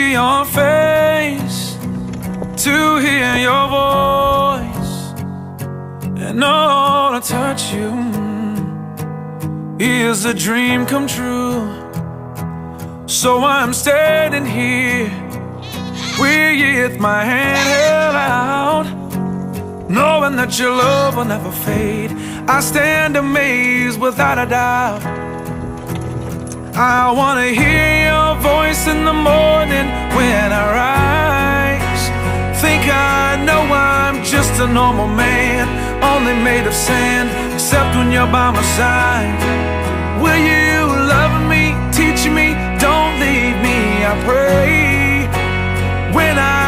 see your face, to hear your voice, and all to touch you is a dream come true. So I'm standing here with my hand held out, knowing that your love will never fade. I stand amazed without a doubt. I wanna hear your voice in the morning when I rise. Think I know I'm just a normal man, only made of sand, except when you're by my side. Will you love me, teach me, don't leave me, I pray. When I